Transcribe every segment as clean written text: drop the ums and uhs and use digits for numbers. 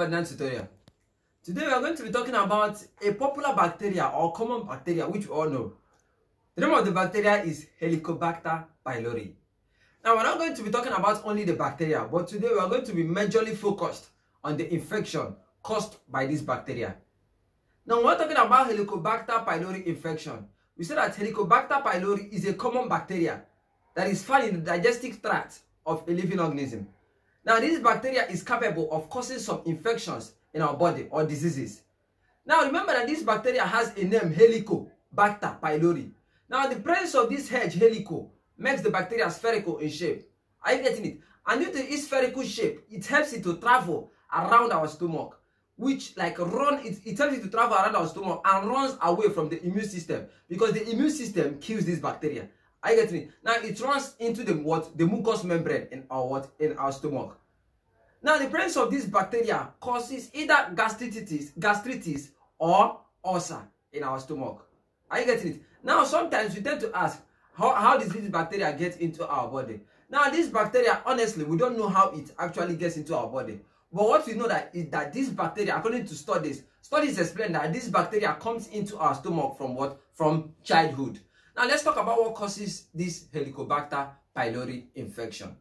Ferdinand tutorial. Today we are going to be talking about a popular bacteria or common bacteria which we all know. The name of the bacteria is Helicobacter pylori. Now we're not going to be talking about only the bacteria, but today we are going to be majorly focused on the infection caused by this bacteria. Now when we're talking about Helicobacter pylori infection, we say that Helicobacter pylori is a common bacteria that is found in the digestive tract of a living organism. Now this bacteria is capable of causing some infections in our body or diseases. Now remember that this bacteria has a name, Helicobacter pylori. Now the presence of this H, helico, makes the bacteria spherical in shape. Are you getting it? And due to its spherical shape, it helps it to travel around our stomach, which it helps it to travel around our stomach and runs away from the immune system, because the immune system kills this bacteria. Are you getting it? Now it runs into the mucous membrane in our stomach. Now the presence of this bacteria causes either gastritis or ulcer in our stomach. Are you getting it? Now sometimes we tend to ask, how does this bacteria get into our body? Now this bacteria, honestly, we don't know how it actually gets into our body. But what we know is that this bacteria, according to studies explain that this bacteria comes into our stomach from what? From childhood. Now let's talk about what causes this Helicobacter pylori infection.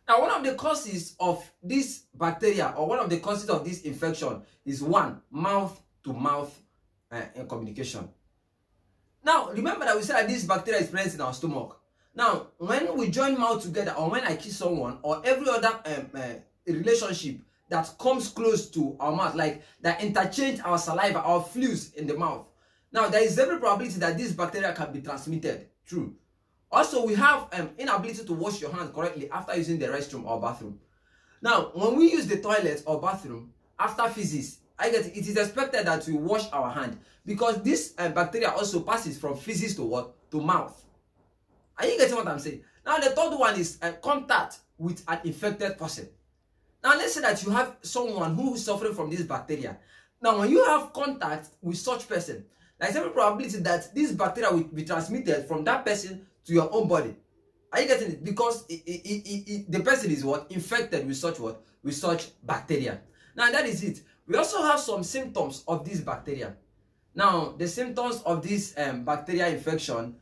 Now one of the causes of this bacteria, or one of the causes of this infection, is mouth-to-mouth communication. Now remember that we said that this bacteria is present in our stomach. Now when we join mouth together, or when I kiss someone, or every other relationship that comes close to our mouth, like that interchange our saliva, our fluids in the mouth, now there is every probability that this bacteria can be transmitted. True. Also, we have inability to wash your hands correctly after using the restroom or bathroom. Now when we use the toilet or bathroom after feces, it is expected that we wash our hand, because this bacteria also passes from feces to what? To mouth. Are you getting what I'm saying? Now the third one is contact with an infected person. Now let's say that you have someone who is suffering from this bacteria. Now when you have contact with such person, there is every probability that this bacteria will be transmitted from that person to your own body. Are you getting it? Because the person is what? Infected with such what? With such bacteria. Now that is it. We also have some symptoms of this bacteria. Now the symptoms of this bacteria infection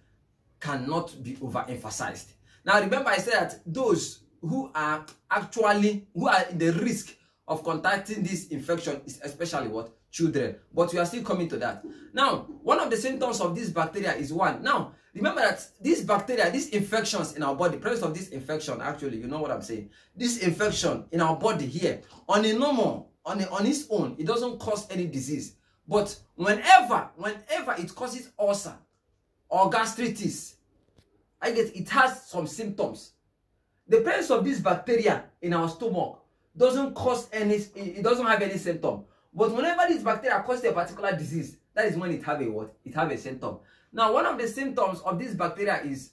cannot be overemphasized. Now remember I said that those who are in the risk of contacting this infection is especially what? Children. But we are still coming to that. Now one of the symptoms of this bacteria is one. Now remember that this bacteria, these infections in our body, presence of this infection, actually, you know what I'm saying, this infection in our body here, on its own, it doesn't cause any disease. But whenever it causes ulcer or gastritis, it has some symptoms. The presence of this bacteria in our stomach doesn't cause any, it doesn't have any symptom. But whenever this bacteria causes a particular disease, that is when it have a what? It have a symptom. Now one of the symptoms of this bacteria is,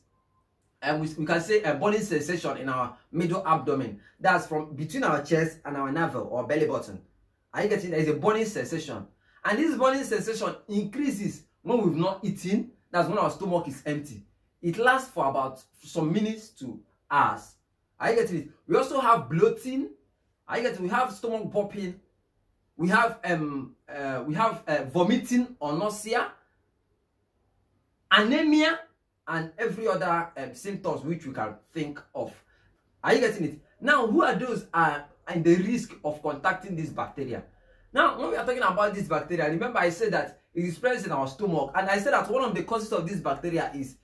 we can say, a burning sensation in our middle abdomen. That's from between our chest and our navel or belly button. Are you getting? There is a burning sensation. And this burning sensation increases when we've not eaten. That's when our stomach is empty. It lasts for about some minutes to hours. Are you getting it? We also have bloating. Are you getting? We have stomach popping. We have vomiting or nausea, anemia, and every other symptoms which we can think of. Are you getting it? Now, who are those are in the risk of contacting this bacteria? Now, when we are talking about this bacteria, remember I said that it is present in our stomach, and I said that one of the causes of this bacteria is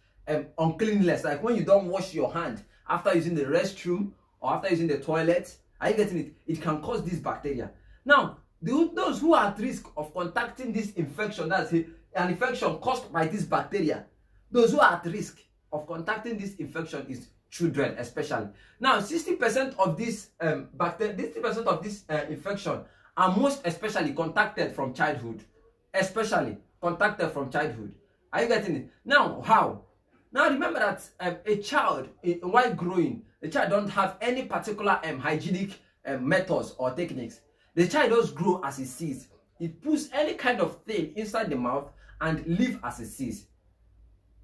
uncleanliness, like when you don't wash your hand after using the restroom or after using the toilet. Are you getting it? It can cause this bacteria. Now, those who are at risk of contacting this infection, that's an infection caused by this bacteria, those who are at risk of contacting this infection is children especially. Now 60% of this infection are most especially contacted from childhood. Especially contacted from childhood. Are you getting it? Now how? Now remember that a child, while growing, the child don't have any particular hygienic methods or techniques. The child does grow as it sees. It puts any kind of thing inside the mouth and live as it sees.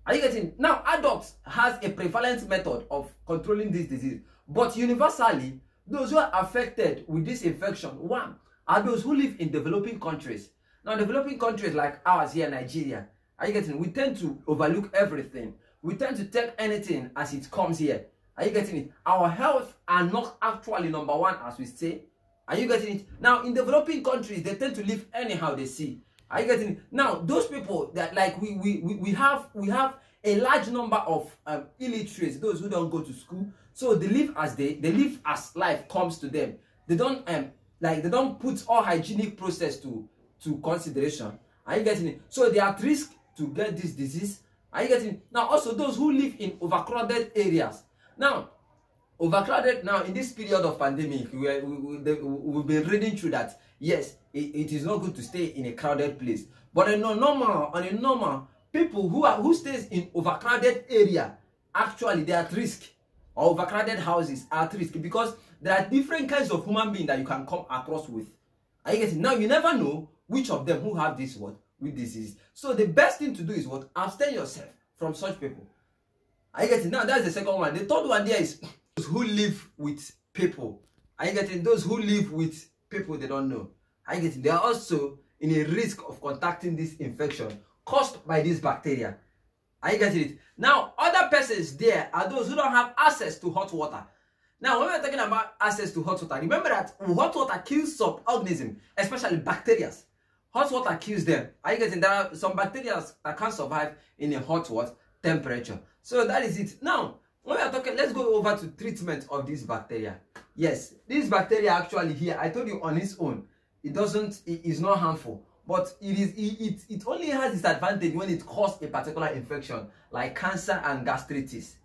Are you getting? Now adults has a prevalent method of controlling this disease, but universally those who are affected with this infection, one, are those who live in developing countries. Now, developing countries like ours here, Nigeria, are you getting it? We tend to overlook everything. We tend to take anything as it comes here. Are you getting it? Our health are not actually number one, as we say. Are you getting it? Now, in developing countries, they tend to live anyhow they see. Are you getting it? Now, those people that like we have a large number of illiterates, those who don't go to school. So they live as they live as life comes to them. They don't they don't put all hygienic process to consideration. Are you getting it? So they are at risk to get this disease. Are you getting it? Now, also those who live in overcrowded areas. Now, overcrowded now in this period of pandemic, we've been reading through that. Yes, it is not good to stay in a crowded place. But on a normal, people who stays in overcrowded area, actually they are at risk. Or overcrowded houses are at risk because there are different kinds of human beings that you can come across with. Are you getting? Now you never know which of them who have this with disease. So the best thing to do is what? Abstain yourself from such people. Are you getting? Now that's the second one. The third one there is those who live with people. Are you getting? Those who live with people they don't know. Are you getting? They are also in a risk of contacting this infection caused by this bacteria. Are you getting it? Now, other persons there are those who don't have access to hot water. Now, when we're talking about access to hot water, remember that hot water kills some organisms, especially bacteria. Hot water kills them. Are you getting? There are some bacteria that can't survive in a hot water temperature. So that is it. Now, when we are talking, let's go over to treatment of this bacteria. Yes, this bacteria actually here, I told you on its own, it is not harmful. But it only has its advantage when it causes a particular infection like cancer and gastritis.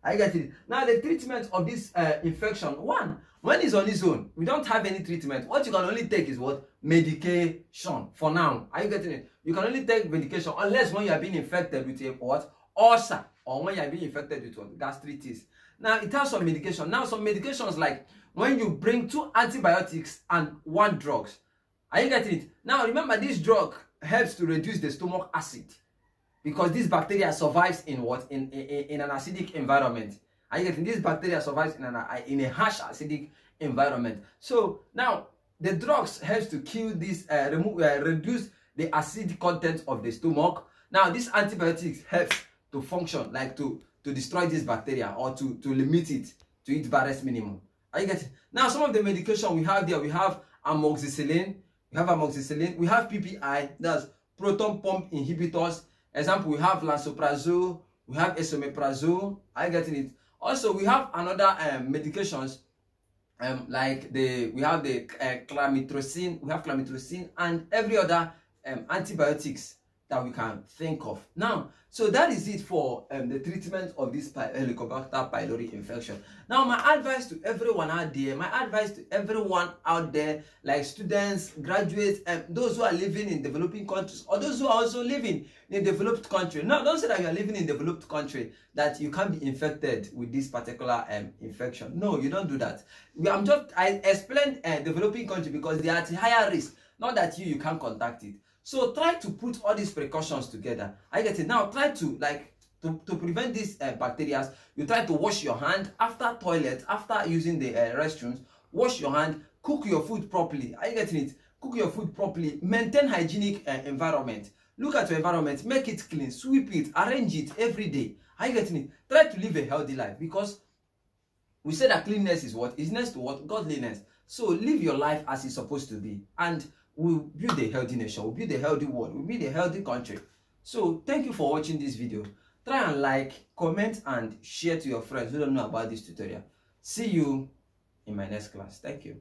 I get it. Now the treatment of this infection, one, when it's on its own, we don't have any treatment. What you can only take is what? Medication for now. Are you getting it? You can only take medication unless when you are being infected with a what? Ulcer, or when you are being infected with what? Gastritis. Now it has some medication. Now some medications like when you bring 2 antibiotics and 1 drugs. Are you getting it? Now remember, this drug helps to reduce the stomach acid because this bacteria survives in what? In an acidic environment. Are you getting? This bacteria survives in a harsh acidic environment. So now the drugs helps to kill this, reduce the acid content of the stomach. Now this antibiotics helps to function like to destroy this bacteria or to limit it to its barest minimum. Are you getting? Now some of the medication we have there, we have amoxicillin. We have amoxicillin, we have PPI, that's proton pump inhibitors. Example, we have lansoprazole, we have esomeprazole. Are you getting it? Also, we have another medications like we have the chlamydosin, and every other antibiotics that we can think of. Now, so that is it for the treatment of this Helicobacter pylori infection. Now, my advice to everyone out there, like students, graduates, those who are living in developing countries, or those who are also living in a developed country. Now, don't say that you are living in a developed country that you can't be infected with this particular infection. No, you don't do that. I explained developing country because they are at higher risk, not that you can't contact it. So try to put all these precautions together. I get it. Now try to to prevent these bacteria. You try to wash your hand after toilet, after using the restrooms. Wash your hand. Cook your food properly. Are you getting it? Cook your food properly. Maintain hygienic environment. Look at your environment. Make it clean. Sweep it. Arrange it every day. Are you getting it? Try to live a healthy life because we say that cleanliness is what? Is next to what? Godliness. So live your life as it's supposed to be. And we'll build a healthy nation, we'll build a healthy world, we'll build a healthy country. So thank you for watching this video. Try and like, comment and share to your friends who don't know about this tutorial. See you in my next class. Thank you.